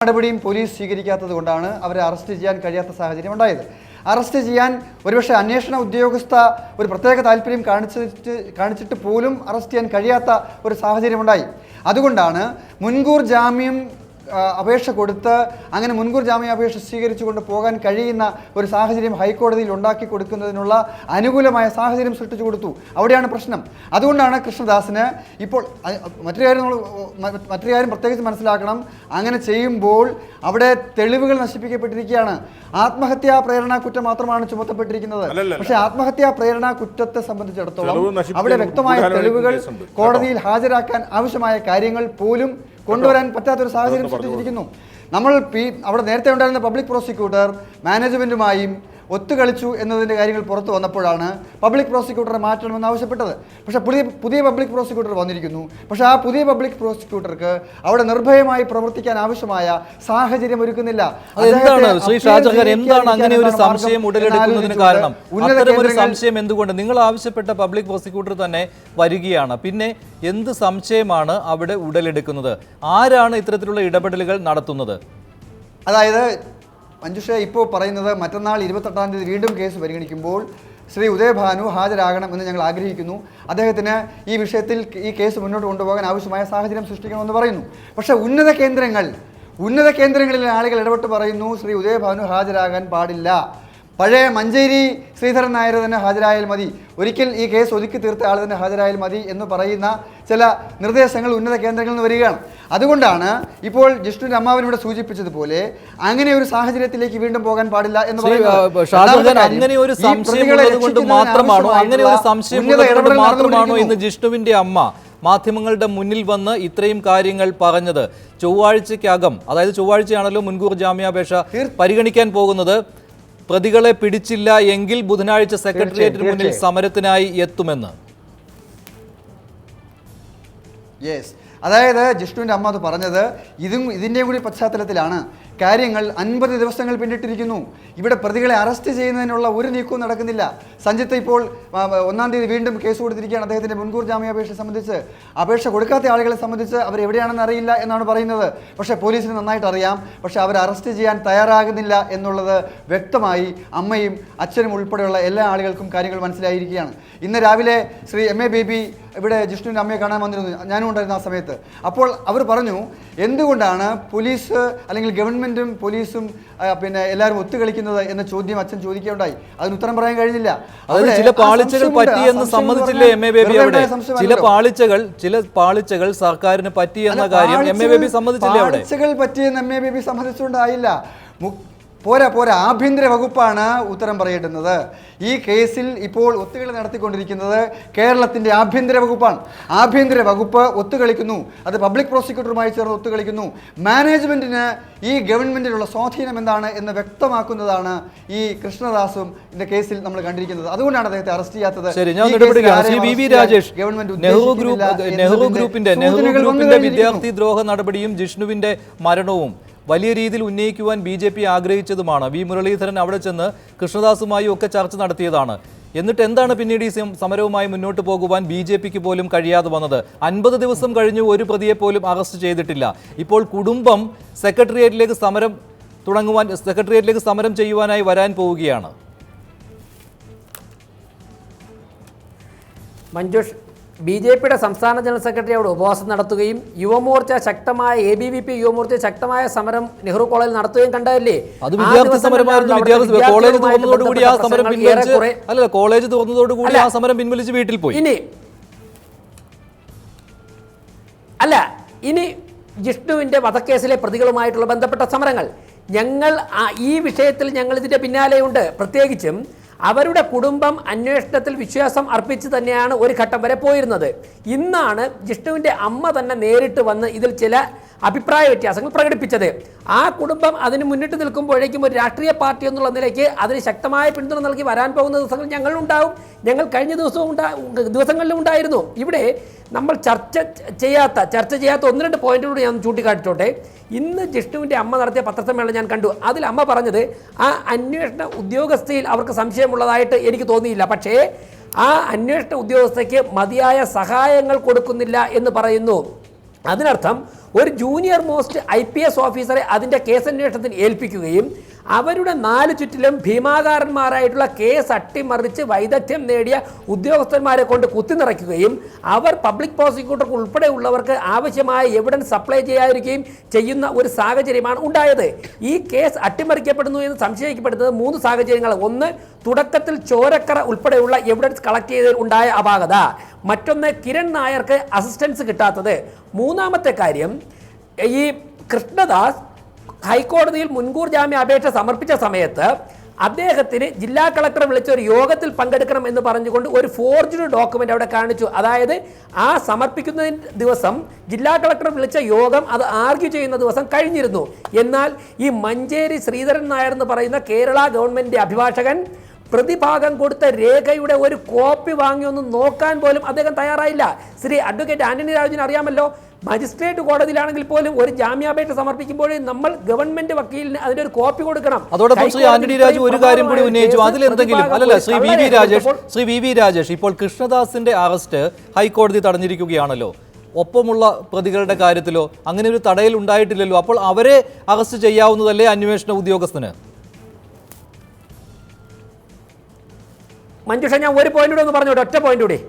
നടപടിയും പോലീസ് സ്വീകരിക്കാത്തത് കൊണ്ടാണ് അവരെ അറസ്റ്റ് ചെയ്യാൻ കഴിയാത്ത സാഹചര്യം ഉണ്ടായത്. അറസ്റ്റ് ചെയ്യാൻ ഒരുപക്ഷെ അന്വേഷണ ഉദ്യോഗസ്ഥ ഒരു പ്രത്യേക താല്പര്യം കാണിച്ചിട്ട് പോലും അറസ്റ്റ് ചെയ്യാൻ കഴിയാത്ത ഒരു സാഹചര്യമുണ്ടായി. അതുകൊണ്ടാണ് മുൻകൂർ ജാമ്യം അപേക്ഷ കൊടുത്ത് അങ്ങനെ മുൻകൂർ ജാമ്യാപേക്ഷ സ്വീകരിച്ചുകൊണ്ട് പോകാൻ കഴിയുന്ന ഒരു സാഹചര്യം ഹൈക്കോടതിയിൽ ഉണ്ടാക്കി കൊടുക്കുന്നതിനുള്ള അനുകൂലമായ സാഹചര്യം സൃഷ്ടിച്ചു കൊടുത്തു. അവിടെയാണ് പ്രശ്നം. അതുകൊണ്ടാണ് കൃഷ്ണദാസിന് ഇപ്പോൾ മറ്റൊരു കാര്യം പ്രത്യേകിച്ച് മനസ്സിലാക്കണം. അങ്ങനെ ചെയ്യുമ്പോൾ അവിടെ തെളിവുകൾ നശിപ്പിക്കപ്പെട്ടിരിക്കുകയാണ്. ആത്മഹത്യാ പ്രേരണ കുറ്റം മാത്രമാണ് ചുമത്തപ്പെട്ടിരിക്കുന്നത്. പക്ഷേ ആത്മഹത്യാ പ്രേരണ കുറ്റത്തെ സംബന്ധിച്ചിടത്തോളം അവിടെ വ്യക്തമായ തെളിവുകൾ കോടതിയിൽ ഹാജരാക്കാൻ ആവശ്യമായ കാര്യങ്ങൾ പോലും കൊണ്ടുവരാൻ പറ്റാത്തൊരു സാഹചര്യം സൃഷ്ടിച്ചിരിക്കുന്നു. നമ്മൾ അവിടെ നേരത്തെ ഉണ്ടായിരുന്ന പബ്ലിക് പ്രോസിക്യൂട്ടർ മാനേജ്മെൻറ്റുമായും ഒത്തുകളിച്ചു എന്നതിൻ്റെ കാര്യങ്ങൾ പുറത്തു വന്നപ്പോഴാണ് പബ്ലിക് പ്രോസിക്യൂട്ടറെ മാറ്റണമെന്ന് ആവശ്യപ്പെട്ടത്. പക്ഷേ പുതിയ പബ്ലിക് പ്രോസിക്യൂട്ടർ വന്നിരിക്കുന്നു. പക്ഷേ ആ പുതിയ പബ്ലിക് പ്രോസിക്യൂട്ടർക്ക് അവിടെ നിർഭയമായി പ്രവർത്തിക്കാൻ ആവശ്യമായ സാഹചര്യം ഒരുക്കുന്നില്ല. എന്താണ് അങ്ങനെ ഒരു സംശയം ഉടലെടുക്കുന്നതിന് കാരണം? അത്തരമൊരു സംശയം എന്തുകൊണ്ട്? നിങ്ങൾ ആവശ്യപ്പെട്ട പബ്ലിക് പ്രോസിക്യൂട്ടർ തന്നെ വരികയാണ്. പിന്നെ എന്ത് സംശയമാണ് അവിടെ ഉടലെടുക്കുന്നത്? ആരാണ് ഇത്തരത്തിലുള്ള ഇടപെടലുകൾ നടത്തുന്നത്? അതായത് മഞ്ജുഷ ഇപ്പോൾ പറയുന്നത് മറ്റന്നാൾ 28-ാം തീയതി വീണ്ടും കേസ് പരിഗണിക്കുമ്പോൾ ശ്രീ ഉദയഭാനു ഹാജരാകണം എന്ന് ഞങ്ങൾ ആഗ്രഹിക്കുന്നു. അദ്ദേഹത്തിന് ഈ വിഷയത്തിൽ ഈ കേസ് മുന്നോട്ട് കൊണ്ടുപോകാൻ ആവശ്യമായ സാഹചര്യം സൃഷ്ടിക്കണമെന്ന് പറയുന്നു. പക്ഷേ ഉന്നത കേന്ദ്രങ്ങളിലെ ആളുകൾ ഇടപെട്ട് പറയുന്നു ശ്രീ ഉദയഭാനു ഹാജരാകാൻ പാടില്ല. പഴയ മഞ്ചേരി ശ്രീധരൻ നായർ തന്നെ ഹാജരായാൽ മതി, ഒരിക്കൽ ഈ കേസ് ഒതുക്കി തീർത്ത ആൾ തന്നെ ഹാജരായാൽ മതി എന്ന് പറയുന്ന ചില നിർദ്ദേശങ്ങൾ ഉന്നത കേന്ദ്രങ്ങളിൽ നിന്ന് വരികയാണ്. അതുകൊണ്ടാണ് ഇപ്പോൾ ജിഷ്ണുവിന്റെ അമ്മാവനോട് സൂചിപ്പിച്ചതുപോലെ അങ്ങനെ ഒരു സാഹചര്യത്തിലേക്ക് വീണ്ടും പോകാൻ പാടില്ല എന്ന് പറയുന്നത്. ഇന്ന് ജിഷ്ണുവിന്റെ അമ്മ മാധ്യമങ്ങളുടെ മുന്നിൽ വന്ന് ഇത്രയും കാര്യങ്ങൾ പറഞ്ഞത് ചൊവ്വാഴ്ചയ്ക്കകം, അതായത് ചൊവ്വാഴ്ചയാണല്ലോ മുൻകൂർ ജാമ്യാപേക്ഷ പരിഗണിക്കാൻ പോകുന്നത്. പ്രതികളെ പിടിച്ചില്ല എങ്കിൽ ബുധനാഴ്ച സെക്രട്ടേറിയറ്റിന് മുന്നിൽ സമരത്തിനായി എത്തുമെന്ന്. അതായത് ജിഷ്ണുവിൻ്റെ അമ്മ അത് പറഞ്ഞത് ഇതിൻ്റെയും കൂടി പശ്ചാത്തലത്തിലാണ്. കാര്യങ്ങൾ 50 ദിവസങ്ങൾ പിന്നിട്ടിരിക്കുന്നു. ഇവിടെ പ്രതികളെ അറസ്റ്റ് ചെയ്യുന്നതിനുള്ള ഒരു നീക്കവും നടക്കുന്നില്ല. സഞ്ജിത്ത് ഇപ്പോൾ 1-ാം തീയതി വീണ്ടും കേസ് കൊടുത്തിരിക്കുകയാണ് അദ്ദേഹത്തിൻ്റെ മുൻകൂർ ജാമ്യാപേക്ഷ സംബന്ധിച്ച്. അപേക്ഷ കൊടുക്കാത്ത ആളുകളെ സംബന്ധിച്ച് അവർ എവിടെയാണെന്ന് അറിയില്ല എന്നാണ് പറയുന്നത്. പക്ഷേ പോലീസിന് നന്നായിട്ട് അറിയാം. പക്ഷേ അവർ അറസ്റ്റ് ചെയ്യാൻ തയ്യാറാകുന്നില്ല എന്നുള്ളത് വ്യക്തമായി അമ്മയും അച്ഛനും ഉൾപ്പെടെയുള്ള എല്ലാ ആളുകൾക്കും കാര്യങ്ങൾ മനസ്സിലായിരിക്കുകയാണ്. ഇന്ന് രാവിലെ ശ്രീ MA ബേബി ഇവിടെ ജിഷ്ണുവിൻ്റെ അമ്മയെ കാണാൻ വന്നിരുന്നു, ഞാനും ഉണ്ടായിരുന്ന ആ സമയത്ത്. അപ്പോൾ അവർ പറഞ്ഞു എന്തുകൊണ്ടാണ് പോലീസ് അല്ലെങ്കിൽ ഗവൺമെൻറ്റും പോലീസും പിന്നെ എല്ലാവരും ഒത്തുകളിക്കുന്നത് എന്ന ചോദ്യം അച്ഛൻ ചോദിക്കുകയുണ്ടായി. അതിന് ഉത്തരം പറയാൻ കഴിഞ്ഞില്ല. ചില പാളിച്ചകൾ പറ്റിയെന്ന് സമ്മതിച്ചില്ലേ MA ബേബി? അവിടെ ചില പാളിച്ചകൾ സർക്കാരിന് പറ്റിയെന്ന കാര്യം MA ബേബി സമ്മതിച്ചില്ലേ? പാളിച്ചകൾ പറ്റിയെന്ന് MA ബേബി സമ്മതിച്ചുകൊണ്ടായില്ല. പോരാ ആഭ്യന്തര വകുപ്പാണ് ഉത്തരം പറയേണ്ടുന്നത്. ഈ കേസിൽ ഇപ്പോൾ ഒത്തുകളി നടത്തിക്കൊണ്ടിരിക്കുന്നത് കേരളത്തിൻ്റെ ആഭ്യന്തര വകുപ്പാണ്. ആഭ്യന്തര വകുപ്പ് ഒത്തുകളിക്കുന്നു. അത് പബ്ലിക് പ്രോസിക്യൂട്ടറുമായി ചേർന്ന് ഒത്തുകളിക്കുന്നു. മാനേജ്മെന്റിന് ഈ ഗവൺമെന്റിലുള്ള സ്വാധീനം എന്താണ് എന്ന് വ്യക്തമാക്കുന്നതാണ് ഈ കൃഷ്ണദാസും കേസിൽ നമ്മൾ കണ്ടിരിക്കുന്നത്. അതുകൊണ്ടാണ് അദ്ദേഹത്തെ അറസ്റ്റ് ചെയ്യാത്തത്. നെഹ്റു ഗ്രൂപ്പിന്റെ വിദ്യാർത്ഥി ദ്രോഹ നടപടിയും ജിഷ്ണുവിന്റെ മരണവും വലിയ രീതിയിൽ ഉന്നയിക്കുവാൻ BJP ആഗ്രഹിച്ചതുമാണ്. വി മുരളീധരൻ അവിടെ ചെന്ന് കൃഷ്ണദാസുമായി ഒക്കെ ചർച്ച നടത്തിയതാണ്. എന്നിട്ട് എന്താണ് പിന്നീട് ഈ സമരവുമായി മുന്നോട്ട് പോകുവാൻ BJPക്ക് പോലും കഴിയാതെ വന്നത്? 50 ദിവസം കഴിഞ്ഞു, ഒരു പ്രതിയെ പോലും അറസ്റ്റ് ചെയ്തിട്ടില്ല. ഇപ്പോൾ കുടുംബം സെക്രട്ടേറിയറ്റിലേക്ക് സമരം ചെയ്യുവാനായി വരാൻ പോവുകയാണ്. മഞ്ജുഷ്, BJPയുടെ സംസ്ഥാന ജനറൽ സെക്രട്ടറി അവിടെ ഉപവാസം നടത്തുകയും യുവമോർച്ച ശക്തമായ ABVP യുവമോർച്ച ശക്തമായ സമരം നെഹ്റു കോളേജിൽ നടത്തുകയും കണ്ടതല്ലേ? അത് വിദ്യാർത്ഥി സമരമായിരുന്നു. കോളേജ് തുറന്നതോടുകൂടി ആ സമരം പിൻവലിച്ച് വീട്ടിൽ പോയി. ഇനി ജിഷ്ണുവിന്റെ വധക്കേസിലെ പ്രതികളുമായിട്ടുള്ള ബന്ധപ്പെട്ട സമരങ്ങൾ ഈ വിഷയത്തിൽ ഞങ്ങൾ ഇതിന്റെ പിന്നാലെയുണ്ട്. പ്രത്യേകിച്ചും അവരുടെ കുടുംബം അന്വേഷണത്തിൽ വിശ്വാസം അർപ്പിച്ച് തന്നെയാണ് ഒരു ഘട്ടം വരെ പോയിരുന്നത്. ഇന്നാണ് ജിഷ്ണുവിൻ്റെ അമ്മ തന്നെ നേരിട്ട് വന്ന് ഇതിൽ ചില അഭിപ്രായ വ്യത്യാസങ്ങൾ പ്രകടിപ്പിച്ചത്. ആ കുടുംബം അതിന് മുന്നിട്ട് നിൽക്കുമ്പോഴേക്കും ഒരു രാഷ്ട്രീയ പാർട്ടി എന്നുള്ള നിലയ്ക്ക് അതിന് ശക്തമായ പിന്തുണ നൽകി വരാൻ പോകുന്ന ദിവസങ്ങൾ ഞങ്ങളുണ്ടാവും. ഞങ്ങൾ കഴിഞ്ഞ ദിവസങ്ങളിലും ഉണ്ടായിരുന്നു. ഇവിടെ നമ്മൾ ചർച്ച ചെയ്യാത്ത 1-2 പോയിന്റുകൂടി ഞാൻ ചൂണ്ടിക്കാട്ടിച്ചോട്ടെ. ഇന്ന് ജിഷ്ണുവിൻ്റെ അമ്മ നടത്തിയ പത്രസമ്മേളനം ഞാൻ കണ്ടു. അതിൽ അമ്മ പറഞ്ഞത് ആ അന്വേഷണ ഉദ്യോഗസ്ഥയിൽ അവർക്ക് സംശയമുള്ളതായിട്ട് എനിക്ക് തോന്നിയില്ല. പക്ഷേ ആ അന്വേഷണ ഉദ്യോഗസ്ഥയ്ക്ക് മതിയായ സഹായങ്ങൾ കൊടുക്കുന്നില്ല എന്ന് പറയുന്നു. അതിനർത്ഥം ഒരു ജൂനിയർ മോസ്റ്റ് IPS ഓഫീസറെ അതിൻ്റെ കേസന്വേഷണത്തിന് ഏൽപ്പിക്കുകയും അവരുടെ 4 ചുറ്റിലും ഭീമാകാരന്മാരായിട്ടുള്ള കേസ് അട്ടിമറിച്ച് വൈദഗ്ധ്യം നേടിയ ഉദ്യോഗസ്ഥന്മാരെ കൊണ്ട് കുത്തിനിറയ്ക്കുകയും അവർ പബ്ലിക് പ്രോസിക്യൂട്ടർക്ക് ഉൾപ്പെടെയുള്ളവർക്ക് ആവശ്യമായ എവിഡൻസ് സപ്ലൈ ചെയ്യാതിരിക്കുകയും ചെയ്യുന്ന ഒരു സാഹചര്യമാണ് ഉണ്ടായത്. ഈ കേസ് അട്ടിമറിക്കപ്പെടുന്നു എന്ന് സംശയിക്കപ്പെടുന്നത് 3 സാഹചര്യങ്ങൾ. ഒന്ന്, തുടക്കത്തിൽ ചോരക്കറ ഉൾപ്പെടെയുള്ള എവിഡൻസ് കളക്ട് ചെയ്തതിൽ ഉണ്ടായ അപാകത. മറ്റൊന്ന്, കിരൺ നായർക്ക് അസിസ്റ്റൻസ് കിട്ടാത്തത്. മൂന്നാമത്തെ കാര്യം, ഈ കൃഷ്ണദാസ് ഹൈക്കോടതിയിൽ മുൻകൂർ ജാമ്യ അപേക്ഷ സമർപ്പിച്ച സമയത്ത് അദ്ദേഹത്തിന് ജില്ലാ കളക്ടർ വിളിച്ച ഒരു യോഗത്തിൽ പങ്കെടുക്കണം എന്ന് പറഞ്ഞുകൊണ്ട് ഒരു ഫോർജ്ഡ് ഡോക്യുമെന്റ് അവിടെ കാണിച്ചു. അതായത് ആ സമർപ്പിക്കുന്നതിന് ദിവസം ജില്ലാ കളക്ടർ വിളിച്ച യോഗം അത് ആർഗ്യൂ ചെയ്യുന്ന ദിവസം കഴിഞ്ഞിരുന്നു. എന്നാൽ ഈ മഞ്ചേരി ശ്രീധരൻ നായർ എന്ന് പറയുന്ന കേരള ഗവൺമെന്റ് അഭിഭാഷകൻ പ്രതിഭാഗം കൊടുത്ത രേഖയുടെ ഒരു കോപ്പി വാങ്ങിയൊന്നും നോക്കാൻ പോലും അദ്ദേഹം തയ്യാറായില്ല. ശ്രീ അഡ്വക്കേറ്റ് ആന്റണി രാജുവിന് അറിയാമല്ലോ, മജിസ്ട്രേറ്റ് കോടതിയിലാണെങ്കിൽ പോലും ഒരു ജാമ്യാപേക്ഷ സമർപ്പിക്കുമ്പോൾ നമ്മൾ ഗവൺമെന്റ് വക്കീലിന് അതിന്റെ ഒരു കോപ്പി കൊടുക്കണം. അതോടൊപ്പം ശ്രീ ആന്റണി രാജു ഒരു കാര്യം കൂടി ഉന്നയിച്ചു, അതിലെന്തെങ്കിലും അല്ലല്ല ശ്രീ വി വി രാജേഷ്, ഇപ്പോൾ കൃഷ്ണദാസിന്റെ അറസ്റ്റ് ഹൈക്കോടതി തടഞ്ഞിരിക്കുകയാണല്ലോ. ഒപ്പമുള്ള പ്രതികളുടെ കാര്യത്തിലോ അങ്ങനെ ഒരു തടയൽ ഉണ്ടായിട്ടില്ലല്ലോ. അപ്പോൾ അവരെ അറസ്റ്റ് ചെയ്യാവുന്നതല്ലേ അന്വേഷണ ഉദ്യോഗസ്ഥന്? മഞ്ജുഷ, ഞാൻ ഒരു പോയിന്റ് കൂടെ ഒന്ന് പറഞ്ഞോട്ടെ, ഒറ്റ പോയിന്റ് കൂടി.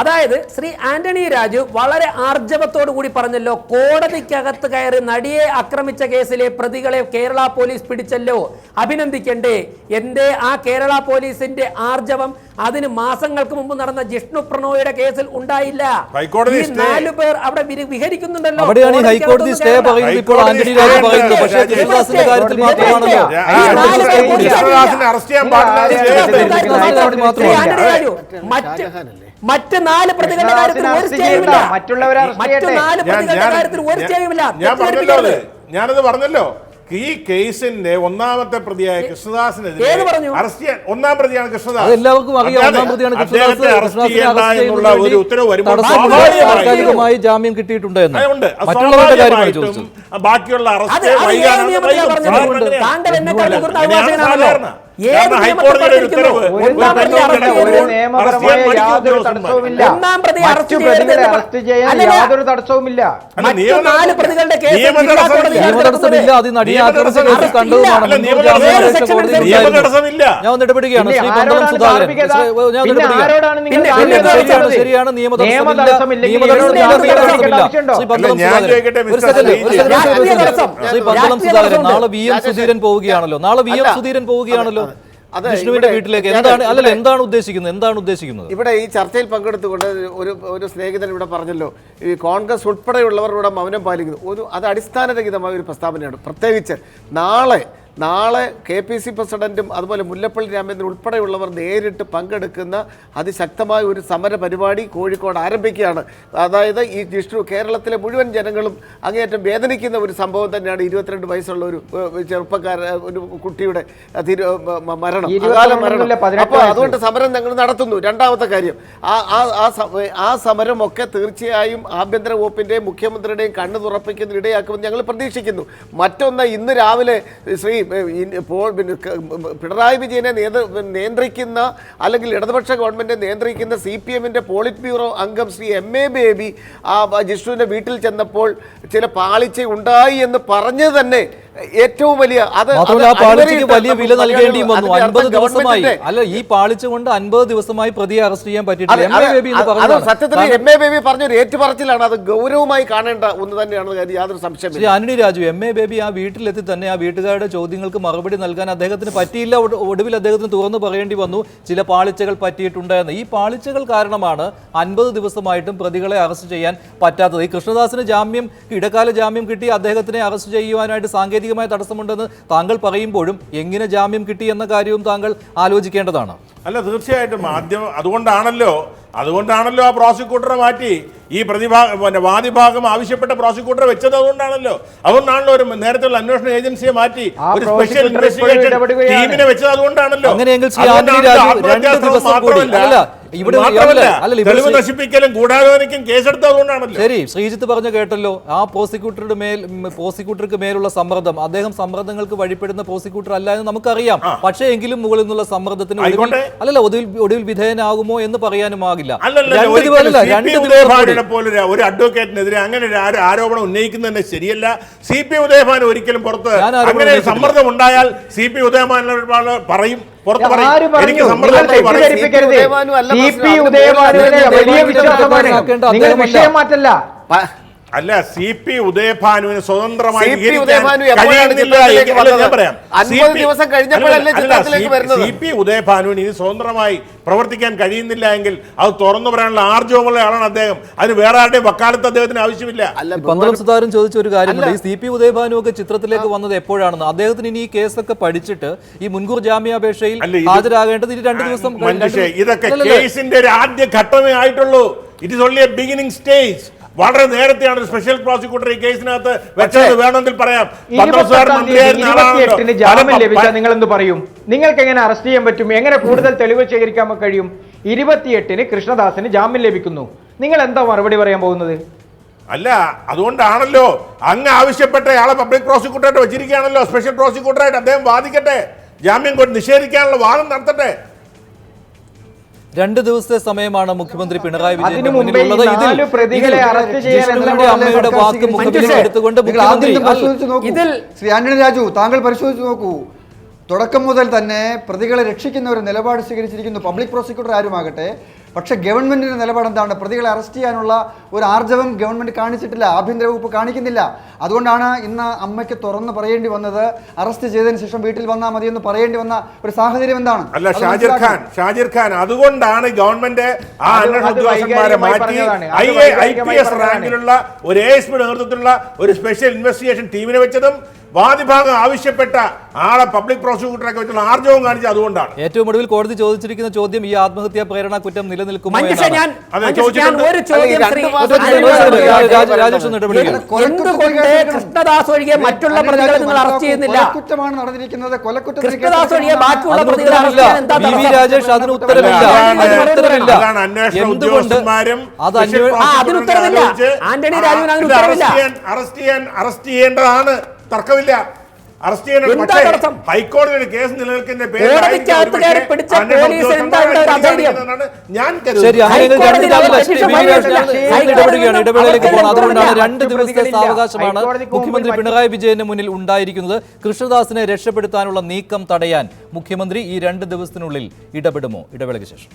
അതായത് ശ്രീ ആന്റണി രാജു വളരെ ആർജവത്തോടു കൂടി പറഞ്ഞല്ലോ, കോടതിക്കകത്ത് കയറി നടിയെ ആക്രമിച്ച കേസിലെ പ്രതികളെ കേരള പോലീസ് പിടിച്ചല്ലോ, അഭിനന്ദിക്കണ്ടേ. എന്റെ ആ കേരള പോലീസിന്റെ ആർജവം അതിന് മാസങ്ങൾക്ക് മുമ്പ് നടന്ന ജിഷ്ണു പ്രണോയുടെ കേസിൽ ഉണ്ടായില്ല. ഈ 4 പേർ അവിടെ വിഹരിക്കുന്നുണ്ടല്ലോ. അവിടെയാണ് ഈ ഹൈക്കോടതി സ്റ്റേ പറയുന്നത്. ഇപ്പോൾ ആന്റണി രാജു പറയുന്നത് പക്ഷേ കൃഷ്ണദാസിന്റെ കാര്യത്തിൽ മാത്രമാണല്ലോ. മറ്റ് 4 പ്രതികളുടെ കാര്യത്തിൽ ഒരു സ്റ്റേയുമില്ല. മറ്റു 4 പ്രതികളുടെ കാര്യത്തിൽ ഒരു സ്റ്റേയുമില്ല. ഞാനത് പറഞ്ഞല്ലോ, ഈ കേസിന്റെ ഒന്നാമത്തെ പ്രതിയായ കൃഷ്ണദാസിനെതിരെ അറസ്റ്റ് ചെയ്യാൻ, ഒന്നാം പ്രതിയാണ് കൃഷ്ണദാസ്, എല്ലാവർക്കും അറിയാം ഒന്നാം പ്രതിയാണ് അദ്ദേഹത്തെ അറസ്റ്റ് ചെയ്യേണ്ട ഒരു ഉത്തരവ് വരുമ്പോൾ താൽക്കാലികമായി ജാമ്യം കിട്ടിയിട്ടുണ്ട് എന്ന് മറ്റുള്ളവരുടെ കാര്യമാണ് ചോദിച്ചത്. ബാക്കിയുള്ള അറസ്റ്റ് ഹൈക്കോടതിയുടെ ഉത്തരവ് യാതൊരു തടസ്സവുമില്ല. ഞാൻ ഒന്ന് ഇടപെടുകയാണ്. ശ്രീ പന്തളം സുധാകരൻ, ശരിയാണ്, നാളെ VM സുധീരൻ പോവുകയാണല്ലോ. ജിഷ്ണുവിന്റെ വീട്ടിലേക്ക് എന്താണ് ഉദ്ദേശിക്കുന്നത്? ഇവിടെ ഈ ചർച്ചയിൽ പങ്കെടുത്തുകൊണ്ട് ഒരു സ്നേഹിതൻ ഇവിടെ പറഞ്ഞല്ലോ, ഈ കോൺഗ്രസ് ഉൾപ്പെടെയുള്ളവർ ഇവിടെ മൗനം പാലിക്കുന്നു. അത് അടിസ്ഥാനരഹിതമായ ഒരു പ്രസ്താവനയാണ്. പ്രത്യേകിച്ച് നാളെ KPC പ്രസിഡന്റും അതുപോലെ മുല്ലപ്പള്ളി രാമചന്ദ്രൻ ഉൾപ്പെടെയുള്ളവർ നേരിട്ട് പങ്കെടുക്കുന്ന അതിശക്തമായ ഒരു സമര പരിപാടി കോഴിക്കോട് ആരംഭിക്കുകയാണ്. അതായത് ഈ ജിഷ്ണു, കേരളത്തിലെ മുഴുവൻ ജനങ്ങളും അങ്ങേയറ്റം വേദനിക്കുന്ന ഒരു സംഭവം തന്നെയാണ് 22 വയസ്സുള്ള ഒരു ഒരു കുട്ടിയുടെ മരണം. അപ്പോൾ അതുകൊണ്ട് സമരം ഞങ്ങൾ നടത്തുന്നു. രണ്ടാമത്തെ കാര്യം, ആ സമരമൊക്കെ തീർച്ചയായും ആഭ്യന്തര വകുപ്പിൻ്റെയും മുഖ്യമന്ത്രിയുടെയും കണ്ണു തുറപ്പിക്കുന്നതിന് ഇടയാക്കുമെന്ന് ഞങ്ങൾ പ്രതീക്ഷിക്കുന്നു. മറ്റൊന്ന്, ഇന്ന് രാവിലെ ശ്രീ പിണറായി വിജയനെ നിയന്ത്രിക്കുന്ന അല്ലെങ്കിൽ ഇടതുപക്ഷ ഗവൺമെന്റിനെ നിയന്ത്രിക്കുന്ന CPM-ന്റെ പോളിറ്റ് ബ്യൂറോ അംഗം ശ്രീ MA ബേബി ജിഷ്ണുവിന്റെ വീട്ടിൽ ചെന്നപ്പോൾ ചില പാളിച്ച ഉണ്ടായി എന്ന് പറഞ്ഞത് തന്നെ ഏറ്റവും വലിയ വലിയ വില നൽകേണ്ടി വന്നു. 50 ദിവസമായി ഈ പാളിച്ച കൊണ്ട് 50 ദിവസമായി പ്രതിയെ അറസ്റ്റ് ചെയ്യാൻ പറ്റിയിട്ടില്ല. സത്യത്തിൽ MA ബേബി പറഞ്ഞൊരു ഏറ്റുപറച്ചിലാണ്. അത് ഗൗരവമായി കാണേണ്ട ഒന്ന് തന്നെയാണ്, യാതൊരു സംശയം. ശ്രീ ആന്റണി രാജു, MA ബേബി ആ വീട്ടിലെത്തി തന്നെ ആ വീട്ടുകാരുടെ ചോദ്യങ്ങൾക്ക് മറുപടി നൽകാൻ അദ്ദേഹത്തിന് പറ്റിയില്ല. ഒടുവിൽ അദ്ദേഹത്തിന് തുറന്നു പറയേണ്ടി വന്നു ചില പാളിച്ചകൾ പറ്റിയിട്ടുണ്ട് എന്ന്. ഈ പാളിച്ചകൾ കാരണമാണ് 50 ദിവസമായിട്ടും പ്രതികളെ അറസ്റ്റ് ചെയ്യാൻ പറ്റാത്തത്. ഈ കൃഷ്ണദാസിന് ഇടക്കാല ജാമ്യം കിട്ടി അദ്ദേഹത്തിനെ അറസ്റ്റ് ചെയ്യുവാനായിട്ട് സാങ്കേതികമായ തടസ്സമുണ്ടെന്ന് താങ്കൾ പറയുമ്പോഴും എങ്ങനെ ജാമ്യം കിട്ടി എന്ന കാര്യവും താങ്കൾ ആലോചിക്കേണ്ടതാണ്. അല്ല, തീർച്ചയായിട്ടും അതുകൊണ്ടാണല്ലോ ആ പ്രോസിക്യൂട്ടറെ മാറ്റി ഈ വാദിഭാഗം ആവശ്യപ്പെട്ട പ്രോസിക്യൂട്ടറെ വെച്ചത്. അതുകൊണ്ടാണല്ലോ ഒരു നേരത്തെയുള്ള അന്വേഷണ ഏജൻസിയെ മാറ്റി ഒരു സ്പെഷ്യൽ ഇൻവെസ്റ്റിഗേഷൻ ടീമിനെ വെച്ചത്. അതുകൊണ്ടാണല്ലോ. തെളിവ് നശിപ്പിക്കലും ഗൂഢാലോചനയ്ക്കും കേസെടുത്തത് അതുകൊണ്ടാണല്ലോ. ശരി, ശ്രീജിത്ത് പറഞ്ഞ കേട്ടല്ലോ. ആ പ്രോസിക്യൂട്ടർക്ക് മേലുള്ള സമ്മർദ്ദം, അദ്ദേഹം സമ്മർദ്ദങ്ങൾക്ക് വഴിപ്പെടുന്ന പ്രോസിക്യൂട്ടർ അല്ല എന്ന് നമുക്കറിയാം. പക്ഷേ എങ്കിലും മുകളിൽ നിന്നുള്ള സമ്മർദ്ദത്തിന് അല്ലല്ല, ഒടുവിൽ വിധേയനാകുമോ എന്ന് പറയാനുമാകില്ല. അല്ലല്ല, ഒരു അഡ്വക്കേറ്റിനെതിരെ അങ്ങനെ ഒരു ആരോപണം ഉന്നയിക്കുന്നത് ശരിയല്ല. CP ഉദയഭാനു ഒരിക്കലും പുറത്ത് അങ്ങനെ സമ്മർദ്ദം ഉണ്ടായാൽ CP ഉദയഭാനു പറയും, പുറത്ത് പറയും, എനിക്ക് സമ്മർദ്ദം അല്ല. CP ഉദയഭാനുവിന് സ്വതന്ത്രമായി CP ഉദയഭാനുവിന് ഇനി സ്വതന്ത്രമായി പ്രവർത്തിക്കാൻ കഴിയുന്നില്ല എങ്കിൽ അത് തുറന്നു പറയാനുള്ള ആർജവമുള്ള ആളാണ് അദ്ദേഹം. അതിന് വേറെ ആരുടെയും വക്കാലത്ത് അദ്ദേഹത്തിന് ആവശ്യമില്ല. പന്തളം സുധാകരൻ ചോദിച്ച ഒരു കാര്യമുണ്ട്. ഈ CP ഉദയഭാനു ഒക്കെ ചിത്രത്തിലേക്ക് വന്നത് എപ്പോഴാണെന്ന്. അദ്ദേഹത്തിന് ഇനി ഈ കേസൊക്കെ പഠിച്ചിട്ട് ഈ മുൻകൂർ ജാമ്യാപേക്ഷയിൽ ഹാജരാകേണ്ടത് ഇനി 2 ദിവസം. ഇതൊക്കെ കേസിന്റെ ഒരു ആദ്യ ഘട്ടമേ ആയിട്ടുള്ളൂ. It is only A beginning stage. വളരെ നേരത്തെയാണ് സ്പെഷ്യൽ പ്രോസിക്യൂട്ടർ ഈ കേസിനകത്ത് വെച്ചത് വേണമെങ്കിൽ പറയാം. ജാമ്യം ലഭിച്ചാൽ നിങ്ങൾ എന്ത് പറയും? നിങ്ങൾക്ക് എങ്ങനെ അറസ്റ്റ് ചെയ്യാൻ പറ്റും? എങ്ങനെ കൂടുതൽ തെളിവ് ശേഖരിക്കാൻ കഴിയും? 28-ന് കൃഷ്ണദാസിന് ജാമ്യം ലഭിക്കുന്നു. നിങ്ങൾ എന്താ മറുപടി പറയാൻ പോകുന്നത്? അല്ല, അതുകൊണ്ടാണല്ലോ അങ്ങ് ആവശ്യപ്പെട്ട ആളെ പബ്ലിക് പ്രോസിക്യൂട്ടറായിട്ട് വെച്ചിരിക്കുകയാണല്ലോ. സ്പെഷ്യൽ പ്രോസിക്യൂട്ടറായിട്ട് അദ്ദേഹം വാദിക്കട്ടെ, ജാമ്യം നിഷേധിക്കാനുള്ള വാദം നടത്തട്ടെ. 2 ദിവസത്തെ സമയമാണ് മുഖ്യമന്ത്രി പിണറായി വിജയൻ അമ്മയുടെ വാക്ക് മുഖ്യമന്ത്രി എടുത്തുകൊണ്ട് ശ്രീ ആന്റണി രാജു, താങ്കൾ പരിശോധിച്ച് നോക്കൂ. തുടക്കം മുതൽ തന്നെ പ്രതികളെ രക്ഷിക്കുന്ന ഒരു നിലപാട് സ്വീകരിച്ചിരിക്കുന്നു പബ്ലിക് പ്രോസിക്യൂട്ടർ ആരുമാകട്ടെ. പക്ഷേ ഗവൺമെന്റിന്റെ നിലപാട് എന്താണ്? പ്രതികളെ അറസ്റ്റ് ചെയ്യാനുള്ള ഒരു ആർജവം ഗവൺമെന്റ് കാണിച്ചിട്ടില്ല, ആഭ്യന്തര വകുപ്പ് കാണിക്കുന്നില്ല. അതുകൊണ്ടാണ് ഇന്ന് അമ്മയ്ക്ക് തുറന്ന് പറയേണ്ടി വന്നത്, അറസ്റ്റ് ചെയ്തതിന് ശേഷം വീട്ടിൽ വന്നാൽ മതി എന്ന് പറയേണ്ടി വന്ന ഒരു സാഹചര്യം എന്താണ്? അല്ല ഷാജിർ ഖാൻ അതുകൊണ്ടാണ് ഗവൺമെന്റ് ആ അന്വേഷണ ഉദ്യോഗസ്ഥന്മാരെ മാറ്റി IPS റാങ്കിലുള്ള ഒരു ASP നേതൃത്വത്തിലുള്ള ഒരു സ്പെഷ്യൽ ഇൻവെസ്റ്റിഗേഷൻ ടീമിനെ വെച്ചതും വാദിഭാഗം ആവശ്യപ്പെട്ട ആളെ പബ്ലിക് പ്രോസിക്യൂട്ടറൊക്കെ വെച്ചുള്ള ആർജവം കാണിച്ചത് അതുകൊണ്ടാണ്. ഏറ്റവും ഒടുവിൽ കോടതി ചോദിച്ചിരിക്കുന്ന ചോദ്യം ഈ ആത്മഹത്യാ പ്രേരണ കുറ്റം നിലനിൽക്കുമോ എന്നാണ്. കൃഷ്ണദാസ് ഒഴികെ മറ്റുള്ള പ്രതികളെ നിങ്ങൾ അറസ്റ്റ് ചെയ്യുന്നില്ല. കൊലക്കുറ്റമാണ് നടന്നിരിക്കുന്നത്. കൃഷ്ണദാസ് ഒഴികെ ബാക്കിയുള്ള പ്രതികളെ രാജേഷ് അതിന് ഉത്തരവില്ല. ആന്റണി രാജുവിന് അതിന് ഉത്തരവില്ല. അറസ്റ്റ് ചെയ്യേണ്ടതാണ്, തർക്കമില്ല. അറസ്റ്റ് ചെയ്യണം. ഹൈക്കോടതിയുടെ കേസ് നിലനിൽക്കുന്ന ഇടവേളയിലേക്ക് പോകുന്നത്. അതുകൊണ്ടാണ് 2 ദിവസത്തെ സാവകാശമാണ് മുഖ്യമന്ത്രി പിണറായി വിജയന് മുന്നിൽ ഉണ്ടായിരിക്കുന്നത്. കൃഷ്ണദാസിനെ രക്ഷപ്പെടുത്താനുള്ള നീക്കം തടയാൻ മുഖ്യമന്ത്രി ഈ 2 ദിവസത്തിനുള്ളിൽ ഇടപെടുമോ? ഇടവേളയ്ക്ക് ശേഷം